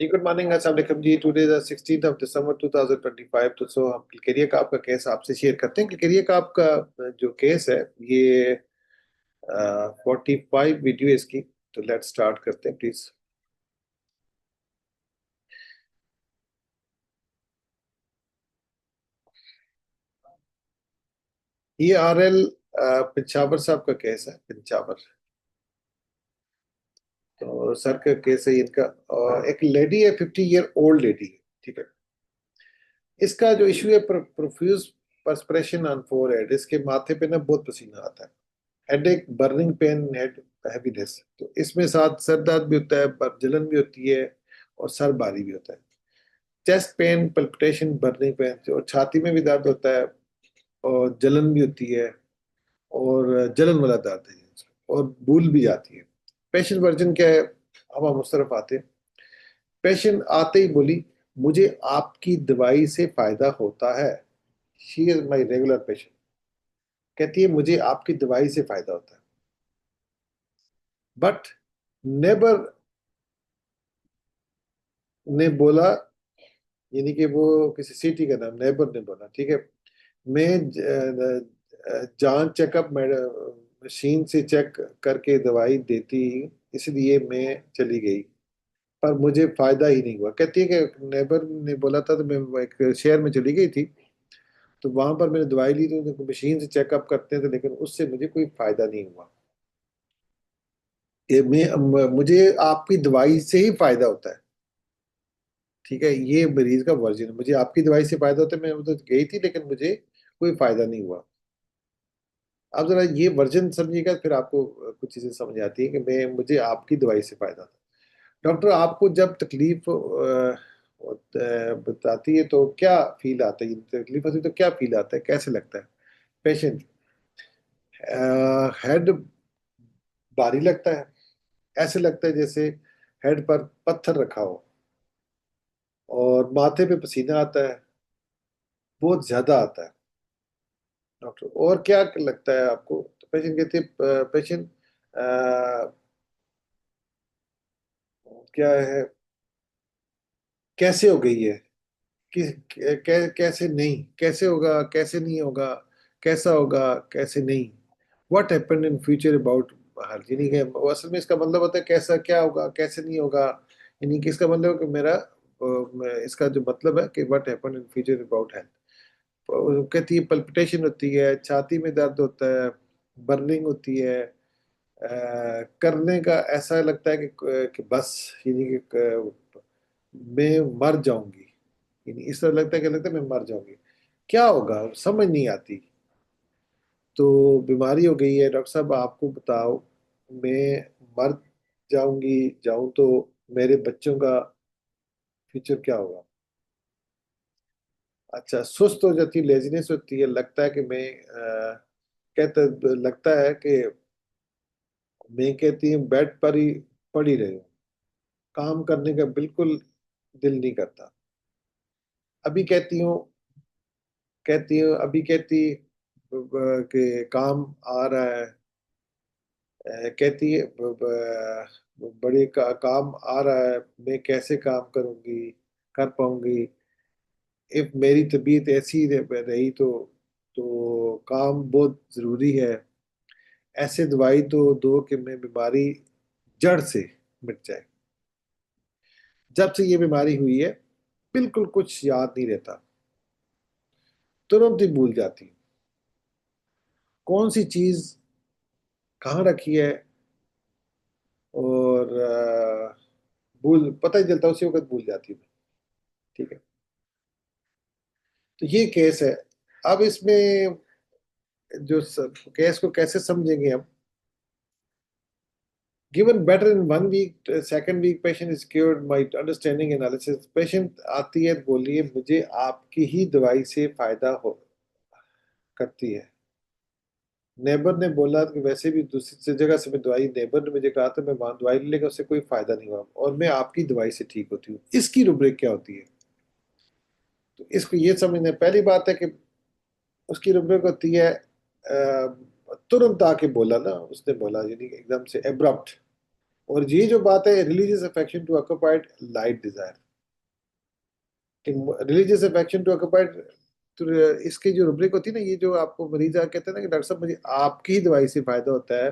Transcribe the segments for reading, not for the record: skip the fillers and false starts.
जी good morning, अस्सलाम वालेकुम जी। Today the 16th of December 2025। तो सो हम क्लिकेरिया का आपका केस आपसे शेयर करते हैं। क्लिकेरिया का आपका जो केस है ये 45 वीडियो है इसकी। तो लेट्स स्टार्ट करते हैं प्लीज। ये RL पिशावर साहब का केस है, पिशावर। तो सर का केस है इनका। और एक लेडी है, 50 ईयर ओल्ड लेडी है, ठीक है। इसका जो इशू है, प्रोफ्यूज परस्पिरेशन ऑन फोरहेड। इसके माथे पे ना बहुत पसीना आता है। Headache, burning pain, head heaviness. तो इसमें साथ सर दर्द भी होता है, जलन भी होती है, और सर भारी भी होता है। Chest pain, palpitation, burning pain, और छाती में भी दर्द होता है, और जलन भी होती है, और जलन वाला दर्द है, और भूल भी जाती है। पेशेंट वर्जन क्या है, अब हम उस तरफ आते हैं। पेशेंट आते ही बोली, मुझे आपकी दवाई से फायदा होता है। She is my regular patient. कहती है मुझे आपकी दवाई से फायदा होता है, बट नेबर ने बोला, यानी कि वो किसी सिटी का नाम नेबर ने बोला, ठीक है। मैं जांच चेकअप मशीन से चेक करके दवाई देती, इसलिए मैं चली गई, पर मुझे फायदा ही नहीं हुआ। कहती है कि नेबर ने बोला था, तो मैं एक शहर में चली गई थी, तो वहां पर मैंने दवाई ली, तो उनको मशीन से चेकअप करते थे, लेकिन उससे मुझे कोई फायदा नहीं हुआ। ये मुझे आपकी दवाई से ही फायदा होता है, ठीक है। ये मरीज का वर्जन है, मुझे आपकी दवाई से फायदा होता है, मैं उधर गई थी लेकिन मुझे कोई फायदा नहीं हुआ। आप जरा ये वर्जन समझिएगा, फिर आपको कुछ चीजें समझ आती है कि मुझे आपकी दवाई से फायदा था। डॉक्टर, आपको जब तकलीफ बताती है तो क्या फील आता है, तकलीफ होती है तो क्या फील आता है, कैसे लगता है? पेशेंट, हेड भारी लगता है। ऐसे लगता है जैसे हेड पर पत्थर रखा हो, और माथे पे पसीना आता है, बहुत ज्यादा आता है। डॉक्टर, और क्या लगता है आपको? तो पेशेंट कहते हैं, पेशेंट क्या है, कैसे हो गई है, कैसे नहीं, कैसे होगा, कैसे नहीं होगा, कैसा होगा, कैसे नहीं। What happened in future about her, यानी कि वो असल में इसका मतलब होता है कैसा क्या होगा, कैसे नहीं होगा। यानी कि इसका मतलब है कि इसका जो मतलब है कि what happened in future about health. कहती है पल्पिटेशन होती है, छाती में दर्द होता है, बर्निंग होती है, करने का ऐसा लगता है कि बस, यानी कि मैं मर जाऊंगी। यानी इस तरह लगता है मैं मर जाऊंगी। क्या होगा समझ नहीं आती। तो बीमारी हो गई है डॉक्टर साहब, आपको बताओ, मैं मर जाऊंगी, जाऊं तो मेरे बच्चों का फ्यूचर क्या होगा? अच्छा, सुस्त हो जाती, लेजीनेस होती है, लगता है कि कहता लगता है कि मैं, कहती हूँ, बेड पर ही पड़ी रही हूँ, काम करने का बिल्कुल दिल नहीं करता। अभी कहती हूँ, अभी कहती कि काम आ रहा है। कहती है बड़े काम आ रहा है, मैं कैसे काम करूंगी, कर पाऊंगी? इफ मेरी तबीयत ऐसी रही तो काम बहुत जरूरी है। ऐसे दवाई तो दो कि मैं बीमारी जड़ से मिट जाए। जब से ये बीमारी हुई है, बिल्कुल कुछ याद नहीं रहता, तुरंत ही भूल जाती हूँ। कौन सी चीज कहाँ रखी है, और भूल पता ही चलता, उसी वक्त भूल जाती हूँ, ठीक है। तो ये केस है। अब इसमें जो केस को कैसे समझेंगे हम? Given better in 1 week, second week patient is cured, my understanding analysis. Patient आती है, बोलिए मुझे आपकी ही दवाई से फायदा हो करती है। नेबर ने बोला कि वैसे भी दूसरी जगह से मैं दवाई, नेबर ने मुझे कहा था मैं वहां दवाई लेगा, उससे कोई फायदा नहीं हुआ, और मैं आपकी दवाई से ठीक होती हूँ। इसकी रुब्रिक क्या होती है? तो इसको ये समझना, पहली बात है कि उसकी रुब्रिक होती है तुरंत आके बोला ना, उसने बोला, यानी कि एकदम से एब्रप्ट। और ये जो बात है religious affection to occupied light desire, कि रिलीजियस अफेक्शन टू ऑक्यूपाइड, तो इसकी जो रुब्रिक होती है ना, ये जो आपको मरीज आके कहते हैं ना कि डॉक्टर साहब मुझे आपकी ही दवाई से फायदा होता है,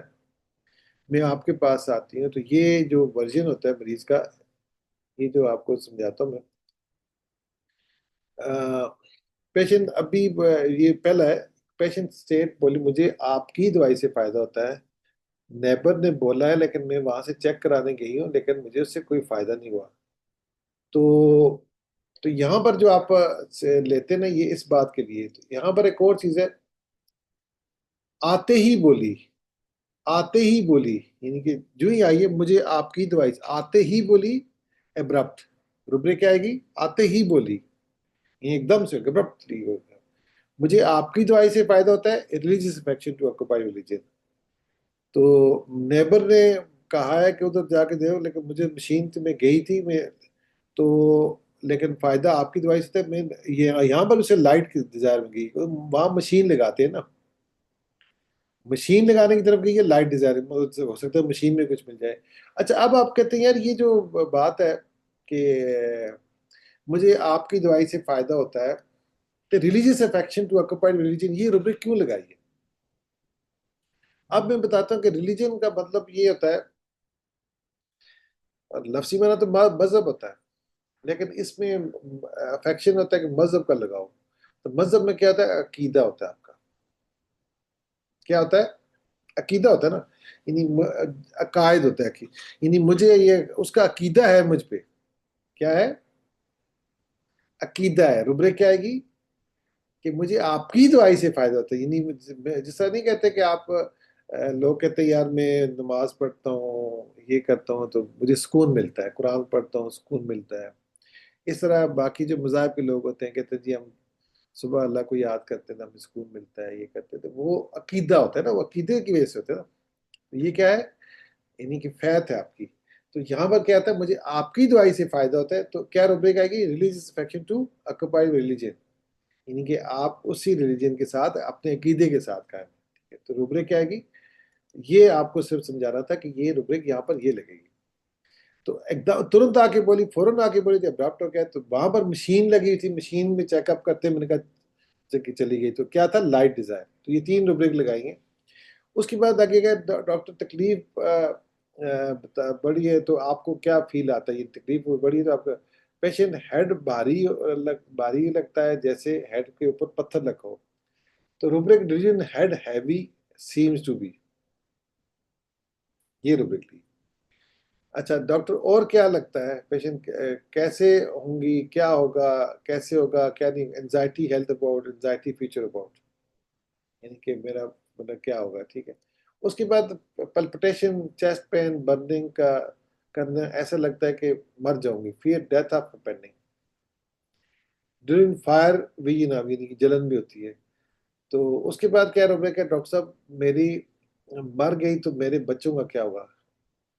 मैं आपके पास आती हूँ, तो ये जो वर्जन होता है मरीज का, ये जो आपको समझाता हूँ मैं। पेशेंट अभी ये पहला है, पेशेंट स्टेट बोली मुझे आपकी ही दवाई से फायदा होता है, नेबर ने बोला है लेकिन मैं वहां से चेक कराने गई हूँ लेकिन मुझे उससे कोई फायदा नहीं हुआ। तो तो यहाँ पर जो आप से लेते हैं ना, ये इस बात के लिए, तो यहाँ पर एक और चीज है, आते ही बोली, आते ही बोली, यानी कि जो ही आई है मुझे आपकी दवाई आते ही बोली, एब्रप्ट रुब्रिक क्या आएगी, आते ही बोली, ये एकदम से एब्रप्टली मुझे आपकी दवाई से फायदा होता है, religious affection to occupy religion. तो नेबर ने कहा है कि उधर जाके दो, लेकिन मुझे मशीन से मैं गई थी मैं, तो लेकिन फायदा आपकी दवाई से था, मैं ये यहाँ पर उसे लाइट की डिजायर में गई, वहां मशीन लगाते हैं ना, मशीन लगाने की तरफ गई है, लाइट डिजायर हो सकता है मशीन में कुछ मिल जाए। अच्छा, अब आप कहते हैं यार ये जो बात है कि मुझे आपकी दवाई से फायदा होता है, तो religious affection to occupied religion, ये रुब्रिक क्यों लगाई है? अब मैं बताता हूँ कि रिलीजन का मतलब ये होता है, और लफ्सी माना तो मजहब होता है, लेकिन इसमें अफेक्शन होता है कि मजहब का लगाओ। तो मजहब में क्या होता है, अकीदा होता है आपका, क्या होता है, अकीदा होता है ना, यानी अकायद होता है कि यानी मुझे ये उसका अकीदा है मुझ पे, क्या है, अकीदा है, रुब्रिक क्या आएगी, कि मुझे आपकी दवाई से फायदा होता है, यानी जिस तरह नहीं कहते कि आप लोग कहते हैं यार मैं नमाज पढ़ता हूँ ये करता हूँ तो मुझे सुकून मिलता है, कुरान पढ़ता हूँ सुकून मिलता है, इस तरह बाकी जो मज़ाहिब के लोग होते हैं कहते हैं जी हम सुबह अल्लाह को याद करते हैं तो हमें सुकून मिलता है, ये करते हैं, तो वो अकीदा होता है ना, वो अकीदे की वजह से होता है ना। तो ये क्या है, यानी कि फैथ है आपकी। तो यहाँ पर क्या आता है, मुझे आपकी दवाई से फायदा होता है, तो क्या रुब्रिक आएगी, religious affection to occupied religion, यानी कि आप उसी रिलीजन के साथ अपने अकीदे के साथ कायम हैं। ठीक है, तो रुब्रिक क्या आएगी, ये आपको सिर्फ समझा रहा था कि ये रुब्रिक यहाँ पर ये लगेगी। तो एकदम तुरंत आके बोली, फौरन आके बोली थी अब्राप्ट हो गया, तो वहां पर मशीन लगी हुई थी, मशीन में चेकअप करते मैंने कहा चली गई, तो क्या था, लाइट डिजायर। तो ये तीन रुब्रिक लगाएंगे। उसके बाद आगे गए, डॉक्टर तकलीफ बढ़ी है तो आपको क्या फील आता है, ये तकलीफ बढ़ी है तो आपका पेशेंट हेड भारी लगता है जैसे हेड के ऊपर पत्थर रखा हो, तो rubric decision head heavy seems to be, ये रुब्रिक ली। अच्छा डॉक्टर, और क्या लगता है पेशेंट कैसे होंगी, क्या होगा, कैसे होगा, क्या नहीं, anxiety health about, anxiety future about, यानी कि मेरा मतलब क्या होगा, ठीक है। उसके बाद पल्पिटेशन, चेस्ट पेन, बर्निंग का करना, ऐसा लगता है कि मर जाऊंगी, fear death of pending, during fire भी ना, यानी कि जलन भी होती है। तो उसके बाद क्या रुब्रिक है, डॉक्टर साहब मेरी मर गई तो मेरे बच्चों का क्या होगा,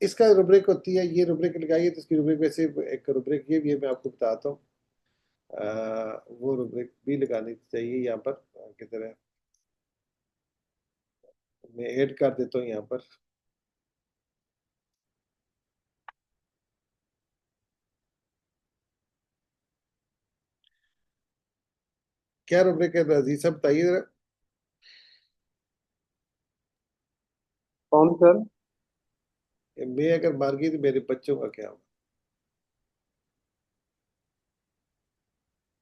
इसका रुब्रिक होती है, ये रुब्रिक लगाइए, तो इसकी रुब्रिक वैसे एक रुब्रिक ये भी है, मैं आपको बताता हूँ। वो रुब्रिक भी लगानी चाहिए यहाँ पर की तरह, मैं ऐड कर देता हूँ यहाँ पर। क्या रुब्रिक है अजीज साहब, बताइए जरा। कौन सर? मैं अगर मर गई तो मेरे बच्चों का क्या होगा?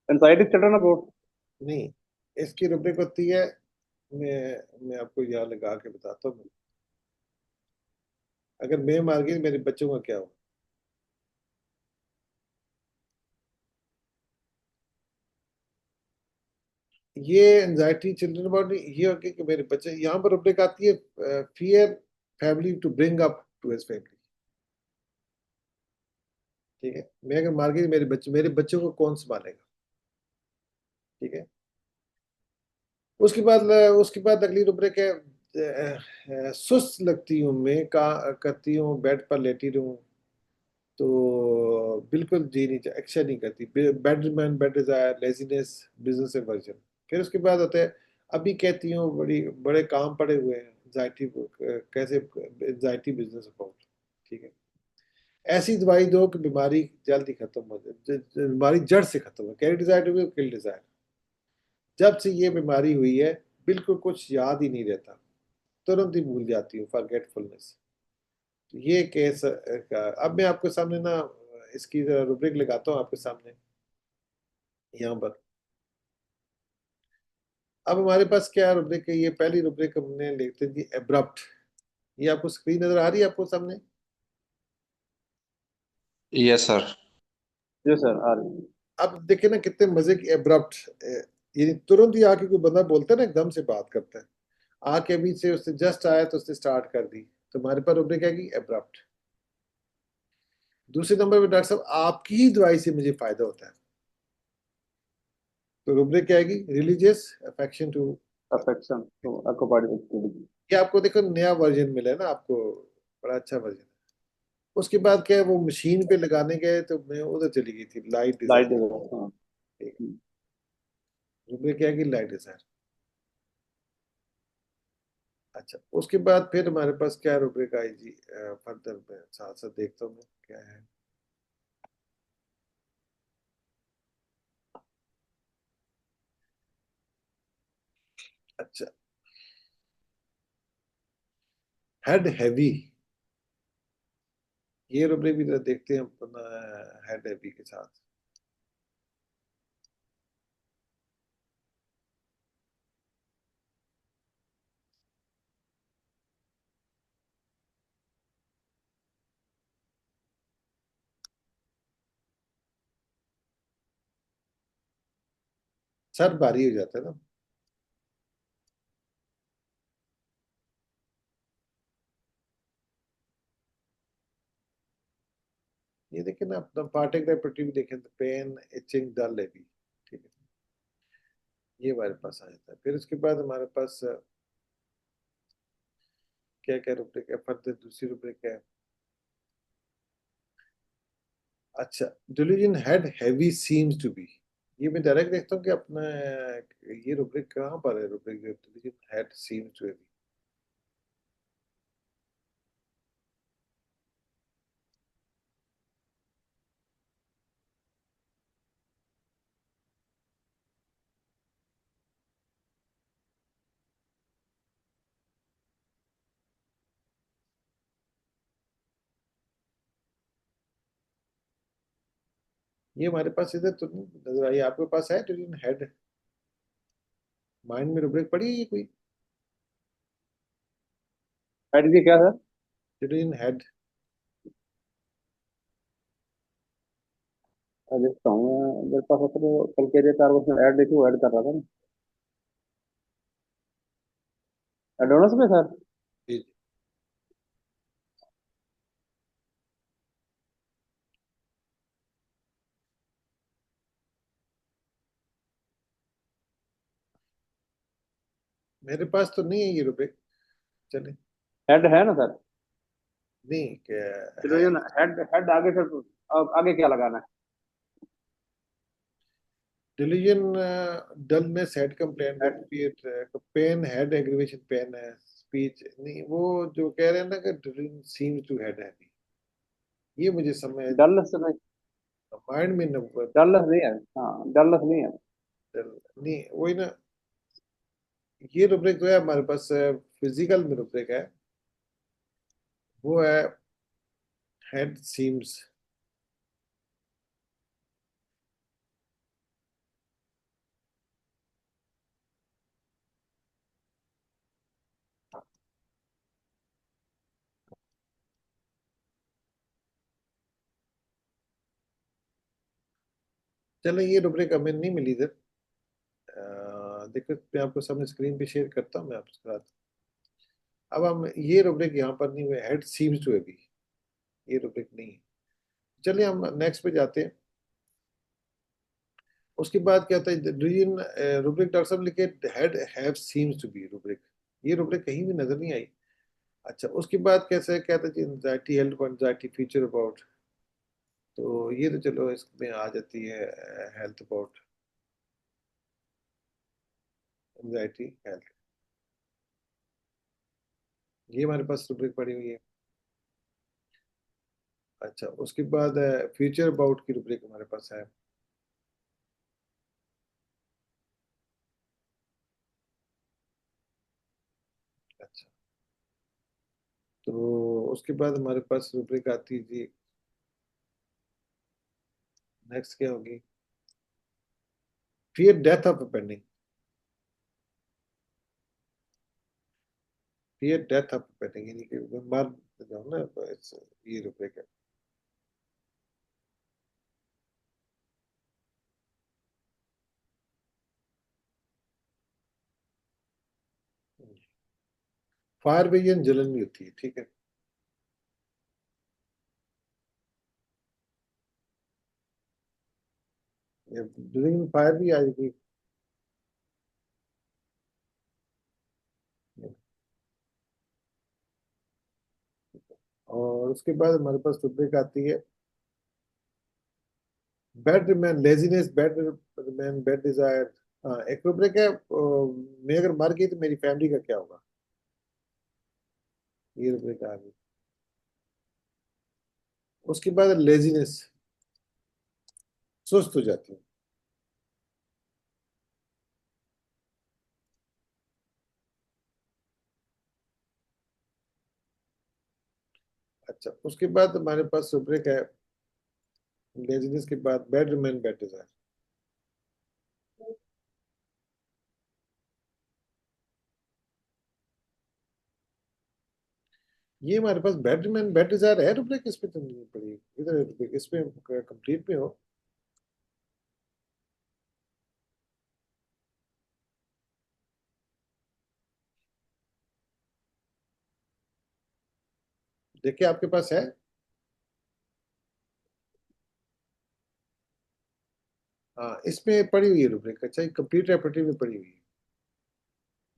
Anxiety children about. नहीं, इसकी रुब्रिक होती है, मैं आपको यहाँ लगा के बताता हूँ, अगर मैं मर गई तो मेरे बच्चों का क्या होगा। ये एंजाइटी चिल्ड्रन अबाउट, ये होगी कि मेरे बच्चे, यहाँ पर रुब्रिक आती है fear family to bring up to his family, ठीक है। मैं अगर मार गई तो मेरे बच्चों को कौन संभालेगा, ठीक है। उसके बाद अगली रुब्रिक है, सुस्त लगती हूँ मैं, का करती हूँ बेड पर लेटी रहूँ, तो बिल्कुल जी नहीं, एक्शन नहीं करती, bad man, bad desire, laziness, business aversion. फिर उसके बाद होता है, अभी कहती हूँ बड़ी बड़े काम पड़े हुए हैं, एंजाइटी, कैसे एंजाइटी बिजनेस अकाउंट, ठीक है। ऐसी दवाई दो कि बीमारी जल्दी खत्म हो जाए, बीमारी जड़ से खत्म हो, carry desire to kill desire. जब से ये बीमारी हुई है बिल्कुल कुछ याद ही नहीं रहता, तुरंत ही भूल जाती हूँ, फॉरगेटफुलनेस। तो ये केस का अब मैं आपके सामने ना इसकी रुब्रिक लगाता हूँ आपके सामने यहाँ पर। अब हमारे पास क्या रुब्रिक है, ये पहली रुब्रिक हमने लिखते थी एब्रप्ट। ये आपको स्क्रीन नजर आ रही है आपको सामने? Yes sir. जी सर, आ रही है। अब देखे ना कितने मजे की एब्रप्ट, यानी तुरंत ही आके कोई बंदा बोलता है ना, एकदम से बात करता है, आके अभी से उसने जस्ट आया तो उसने स्टार्ट कर दी। तो हमारे पास रुब्रिक है कि एब्रप्ट। दूसरे नंबर पे डॉक्टर साहब आपकी ही दवाई से मुझे फायदा होता है, तो रुब्रिक क्या आएगी? Religious affection to. अफेक्शन तो अकोपार्टिक एक्टिविटी। ये आपको देखो नया वर्जन मिला है ना आपको, बड़ा अच्छा वर्जन है। उसके बाद क्या है, वो मशीन पे लगाने गए तो मैं उधर चली गई थी, लाइट लाइट डिजायर। डिजायर, हाँ। ठीक है, रुब्रिक क्या है कि लाइट डिजायर। अच्छा, उसके बाद फिर हमारे पास क्या रुब्रिक आई जी? फर्दर में साथ साथ देखता हूँ मैं क्या है। अच्छा, हेड हैवी, ये रुब्रिक भी जरा देखते हैं अपना, हेड हैवी के साथ। सर भारी हो जाता है ना। ये देखिए ना अपना पार्टिक रेपिटी भी देखें तो पेन इचिंग डल हैवी। ठीक है, ये हमारे पास आ जाता है। फिर उसके बाद हमारे पास क्या क्या रुब्रिक है, फर्दर दूसरी रुब्रिक है। अच्छा, decision head heavy seems to be, ये मैं डायरेक्ट देखता हूँ कि अपना ये रुब्रिक कहाँ पर है, rubric delusion head seems too heavy. ये हमारे पास इधर तो नहीं नजर आई, आपके पास है डिलीजन हेड? माइंड में रुब्रिक पड़ी है ये कोई? हेड की क्या सर? Delusion head. देखता हूँ मैं, मेरे पास तो कल के लिए 4 क्वेश्चन ऐड देखी, वो ऐड कर रहा था ना। एडोनस में सर। जी, मेरे पास तो नहीं है ये रुब्रिक। चले, हेड है ना सर? नहीं क्या चलो है? ये हेड हेड आगे सर, अब आगे क्या लगाना है? Delusion dullness, head complaint, head. फिर पेन, हेड एग्रीवेशन पेन है, स्पीच नहीं, वो जो कह रहे हैं ना कि delusion seems too head heavy, ये मुझे समझ डलनेस से नहीं, माइंड में न डलनेस नहीं है। हाँ, डलनेस नहीं है। नहीं वही ना। ये रुब्रिक जो है हमारे पास फिजिकल में रुब्रिक है, वो है हेड सीम्स। चलो, ये रुब्रिक हमें नहीं मिली इधर। देखो मैं आपको सामने स्क्रीन पे शेयर करता हूँ मैं आपके साथ। अब हम ये रुब्रिक यहाँ पर नहीं हुए, हेड सीम्स टू हैवी, ये रुब्रिक नहीं है। चलिए हम नेक्स्ट पे जाते हैं। उसके बाद क्या था, रीजन रुब्रिक डॉक्टर साहब लिखे head have seems to be rubric, ये रुब्रिक कहीं भी नजर नहीं आई। अच्छा, उसके बाद कैसे क्या था, anxiety health anxiety feature about, तो ये तो चलो इसमें आ जाती है हेल्थ अबाउट, एंजाइटी हेल्थ, ये हमारे पास रुब्रिक पड़ी हुई है। अच्छा, उसके बाद फ्यूचर अबाउट की रुब्रिक हमारे पास है। अच्छा, तो उसके बाद हमारे पास रुब्रिक आती है जी, नेक्स्ट क्या होगी? Fear death of pending, fear death of pending, यानी कि मर जाओ ना, ये रुब्रिक है। 5 बिलियन जलन भी होती है, ठीक है। ड्यूरिंग फायर भी आएगी। और उसके बाद हमारे पास रुब्रिक आती है, bad man laziness, bad man, bad desire. एक रुब्रिक है, मैं अगर मर गई तो मेरी फैमिली का क्या होगा, ये रुब्रिक आ गई। उसके बाद लेजीनेस, सुस्त हो जाती है। अच्छा, उसके बाद हमारे पास रुब्रिक है, लेजीनेस के बाद बैड मैन, बैड डिजायर। ये हमारे पास बैड मैन, बैड डिजायर है रुब्रिक, इस पे तो नहीं पड़ी इधर रुब्रिक, इस पे कंप्लीट में हो। देखिए आपके पास है। हाँ, इसमें पड़ी हुई है रुब्रिक। अच्छा, ये कंप्लीट रेपरेटिव में पड़ी हुई है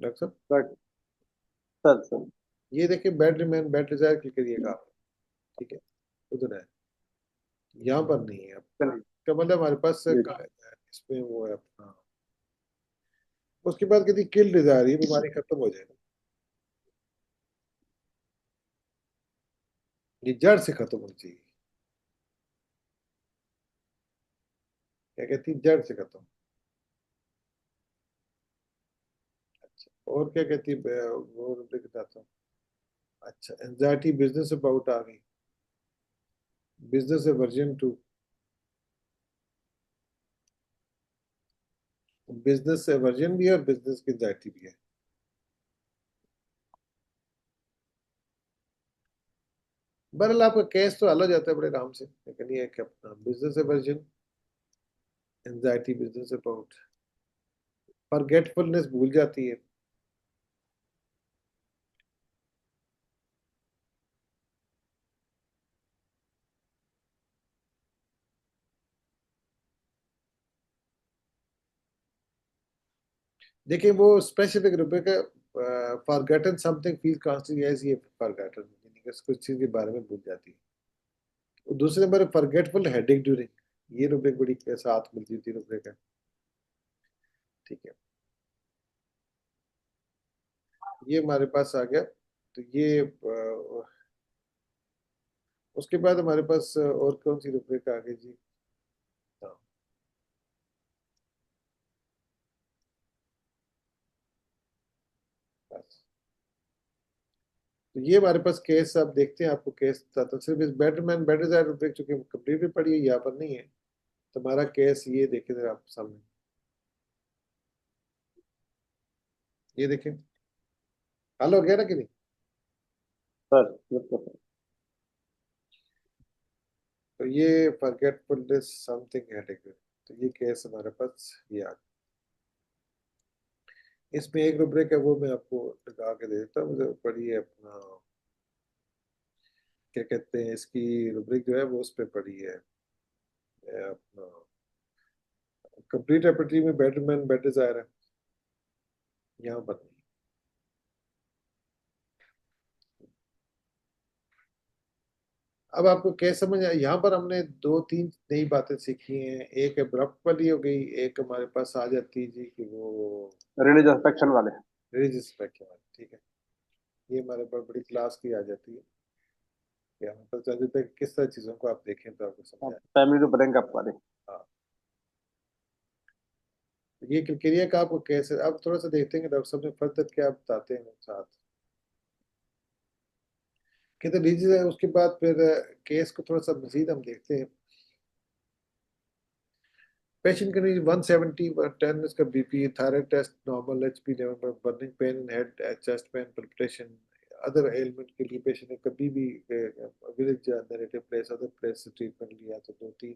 डॉक्टर साहब। But sir sir. ये देखिए, bad man, bad desire click करिएगा आप, ठीक है, उधर है, यहाँ पर नहीं है। अब चलिए। इसका मतलब हमारे पास जी। इसमें वो है अपना। उसके बाद कहती किल डिजायर, ये बीमारी खत्म हो जाए, ये जड़ से खत्म होनी चाहिए। क्या कहती है? जड़ से खत्म। अच्छा, और क्या कहती है? वो रुब्रिक बताता हूँ। अच्छा, एंजाइटी बिजनेस अबाउट आ गई, business version two, business version भी है और बिजनेस की एंजाइटी भी है। बहरहाल आपका केस तो हल हो जाता है बड़े आराम से, लेकिन ये है कि अपना business aversion, anxiety business about, forgetfulness, भूल जाती है। देखिए वो स्पेसिफिक रुपए का, forgotten something feel constant as, ये फॉरगेटन यानी कि कुछ चीज के बारे में भूल जाती है। और दूसरे नंबर फॉरगेटफुल हेडेक ड्यूरिंग, ये रुपए बड़ी के साथ मिलती थी रुपए का, ठीक है। ये हमारे पास आ गया। तो ये उसके बाद हमारे पास और कौन सी रुपए का आ गई जी? हाँ, बस। तो ये हमारे पास केस, आप देखते हैं, आपको केस बताता हूँ। सिर्फ इस बैटरमैन बैटर दैट रुपए चूंकि कंप्लीट भी पड़ी है, यहाँ पर नहीं है, तो हमारा केस ये देखे जरा आप सामने, ये देखें, हल हो गया ना कि नहीं? सर बिल्कुल सर। तो ये फॉरगेटफुलनेस समथिंग हेडेक, तो ये केस हमारे पास ये आ गया। इसमें एक रुब्रिक है, वो मैं आपको लगा के दे देता हूँ, मुझे पड़ी है अपना, क्या कहते हैं इसकी रुब्रिक जो है वो उस पर पड़ी है, अपना कंप्लीट रेpertory में बेटरमैन बेटर डिजायर है, यहाँ पर नहीं। अब आपको कैसे समझ आया? यहाँ पर हमने दो तीन नई बातें सीखी हैं। एक एब्रप्ट वाली हो गई, एक हमारे पास आ जाती है जी कि वो रिलीज इंस्पेक्शन वाले। रिलीजियस वाली, ठीक है। ये हमारे पास बड़ी क्लास की आ जाती है कि हमारे पास पता चल जाता है कि किस तरह चीजों को आप देखें तो आपको समझ आए। फैमिली तो बनेगा आपका। हाँ, तो ये क्रिकेरिया का आपको कैसे, आप थोड़ा सा देखते हैं कि डॉक्टर साहब ने फर्दर क्या बताते हैं साथ। कहते लीजिए उसके बाद फिर केस को थोड़ा सा मजीद हम देखते हैं। पेशेंट का नीड 170, 10 इसका BP, thyroid test normal, HP level, burning pain in head, chest pain, palpitation. Other element के लिए पेशेंट ने कभी भी village narrative place, other place से ट्रीटमेंट लिया तो 2-3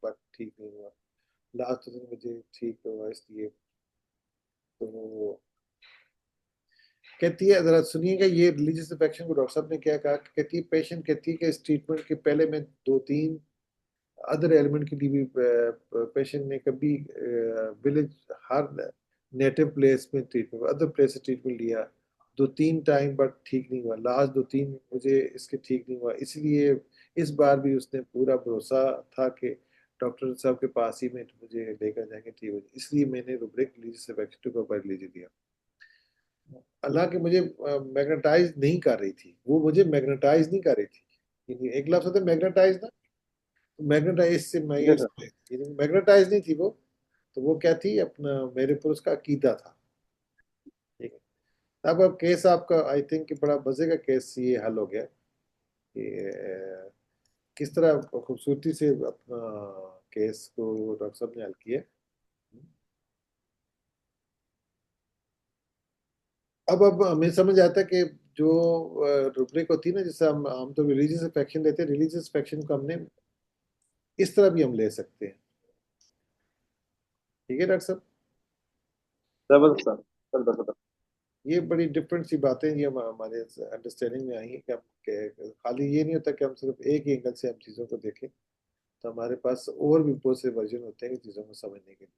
बार ठीक नहीं हुआ। लास्ट दिन मुझे ठीक हुआ, इसलिए तो कहती है, जरा सुनिएगा ये रिलीजियस अफेक्शन को डॉक्टर साहब ने क्या कहा। कहती है पेशेंट कहती है कि इस ट्रीटमेंट के पहले मैं 2-3 अदर एलिमेंट के लिए भी पेशेंट ने कभी विलेज, हर नेटिव प्लेस में ट्रीटमेंट, अदर प्लेस से ट्रीटमेंट लिया 2-3 टाइम, बट ठीक नहीं हुआ। लास्ट 2-3 मुझे इसके ठीक नहीं हुआ, इसलिए इस बार भी उसने पूरा भरोसा था कि डॉक्टर साहब के पास ही में मुझे लेकर जाएंगे, ठीक हो, इसलिए मैंने रुब्रिक रिलीजियस अफेक्शन को रिलीज दिया। हालांकि मुझे मैग्नेटाइज नहीं कर रही थी, वो मुझे मैग्नेटाइज नहीं कर रही थी। एक लफ्ज होता है मैग्नेटाइज ना, मैग्नेटाइज से मैं जी ये सर। मैग्नेटाइज नहीं थी वो। तो वो क्या थी अपना, मेरे पर उसका अकीदा था। ठीक है, अब केस आपका आई थिंक कि बड़ा मजे का केस ये हल हो गया कि किस तरह खूबसूरती से अपना केस को डॉक्टर साहब ने हल किया। अब हमें समझ आता है कि जो रुब्रिक होती है ना, जैसे हम तो रिलीजियस अफेक्शन लेते हैं, रिलीजियस अफेक्शन को हमने इस तरह भी हम ले सकते हैं। ठीक है डॉक्टर साहब, जबरदस्त सर, जबरदस्त। ये बड़ी डिफरेंट सी बातें ये हमारे अंडरस्टैंडिंग में आई है कि हम खाली ये नहीं होता कि हम सिर्फ एक ही एंगल से हम चीज़ों को देखें, तो हमारे पास और भी बहुत से वर्जन होते हैं चीज़ों को समझने के लिए।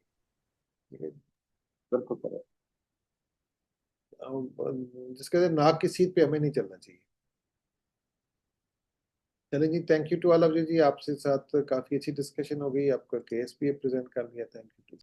ठीक है, बिल्कुल सर। जिसके वजह नाक की सीट पे हमें नहीं चलना चाहिए। चलें जी, thank you to all of you जी, आपसे साथ काफ़ी अच्छी डिस्कशन हो गई, आपका केस भी प्रेजेंट कर दिया, थैंक यू।